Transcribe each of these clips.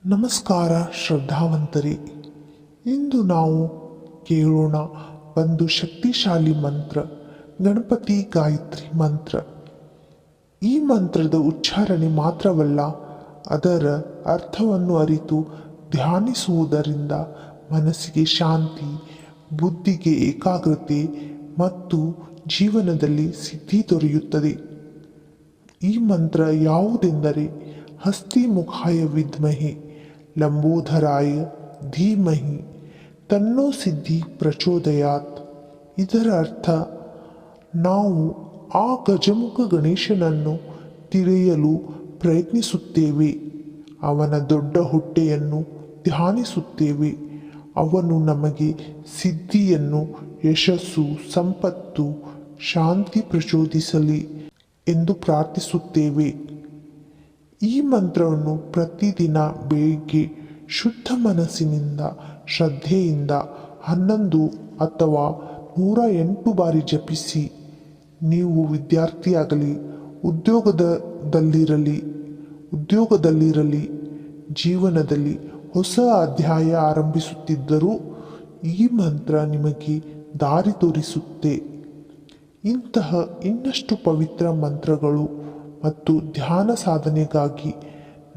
ನಮಸ್ಕಾರ ಶ್ರದ್ಧಾವಂತರೇ. ಇಂದು ನಾವು ಕೇಳೋಣ ಒಂದು ಶಕ್ತಿಶಾಲಿ ಮಂತ್ರ, ಗಣಪತಿ ಗಾಯತ್ರಿ ಮಂತ್ರ. ಈ ಮಂತ್ರದ ಉಚ್ಚಾರಣೆ ಮಾತ್ರವಲ್ಲ, ಅದರ ಅರ್ಥವನ್ನು ಅರಿತು ಧ್ಯಾನಿಸುವುದರಿಂದ ಮನಸ್ಸಿಗೆ ಶಾಂತಿ, ಬುದ್ಧಿಗೆ ಏಕಾಗ್ರತೆ ಮತ್ತು ಜೀವನದಲ್ಲಿ ಸಿದ್ಧಿ ದೊರೆಯುತ್ತದೆ. ಈ ಮಂತ್ರ ಯಾವುದೆಂದರೆ ಹಸ್ತಿಮುಖಾಯ ವಿದ್ಮಹೆ ಲಂಬೋದರಾಯ ಧೀಮಹಿ ತನ್ನೋ ಸಿದ್ಧಿ ಪ್ರಚೋದಯಾತ್. ಇದರ ಅರ್ಥ, ನಾವು ಆ ಗಜಮುಖ ಗಣೇಶನನ್ನು ತಿಳಿಯಲು ಪ್ರಯತ್ನಿಸುತ್ತೇವೆ, ಅವನ ದೊಡ್ಡ ಹೊಟ್ಟೆಯನ್ನು ಧ್ಯಾನಿಸುತ್ತೇವೆ, ಅವನು ನಮಗೆ ಸಿದ್ಧಿಯನ್ನು, ಯಶಸ್ಸು, ಸಂಪತ್ತು, ಶಾಂತಿ ಪ್ರಚೋದಿಸಲಿ ಎಂದು ಪ್ರಾರ್ಥಿಸುತ್ತೇವೆ. ಈ ಮಂತ್ರವನ್ನು ಪ್ರತಿದಿನ ಬೆಳಿಗ್ಗೆ ಶುದ್ಧ ಮನಸ್ಸಿನಿಂದ ಶ್ರದ್ಧೆಯಿಂದ 11 ಅಥವಾ 108 ಬಾರಿ ಜಪಿಸಿ. ನೀವು ವಿದ್ಯಾರ್ಥಿಯಾಗಲಿ, ಉದ್ಯೋಗದಲ್ಲಿರಲಿ, ಜೀವನದಲ್ಲಿ ಹೊಸ ಅಧ್ಯಾಯ ಆರಂಭಿಸುತ್ತಿದ್ದರೂ ಈ ಮಂತ್ರ ನಿಮಗೆ ದಾರಿ ತೋರಿಸುತ್ತೆ. ಇಂತಹ ಇನ್ನಷ್ಟು ಪವಿತ್ರ ಮಂತ್ರಗಳು ಮತ್ತು ಧ್ಯಾನ ಸಾಧನೆಗಾಗಿ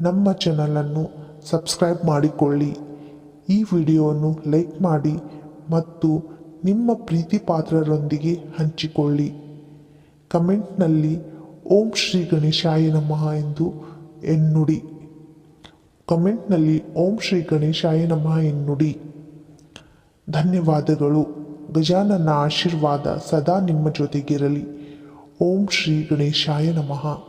ನಮ್ಮ ಚಾನಲನ್ನು ಸಬ್ಸ್ಕ್ರೈಬ್ ಮಾಡಿಕೊಳ್ಳಿ. ಈ ವಿಡಿಯೋವನ್ನು ಲೈಕ್ ಮಾಡಿ ಮತ್ತು ನಿಮ್ಮ ಪ್ರೀತಿ ಪಾತ್ರರೊಂದಿಗೆ ಹಂಚಿಕೊಳ್ಳಿ. ಕಮೆಂಟ್ನಲ್ಲಿ ಓಂ ಶ್ರೀ ಗಣೇಶಾಯ ನಮಃ ಎಂದು ಎನ್ನುಡಿ. ಧನ್ಯವಾದಗಳು. ಗಜಾನನ ಆಶೀರ್ವಾದ ಸದಾ ನಿಮ್ಮ ಜೊತೆಗಿರಲಿ. ಓಂ ಶ್ರೀ ಗಣೇಶಾಯ ನಮಃ.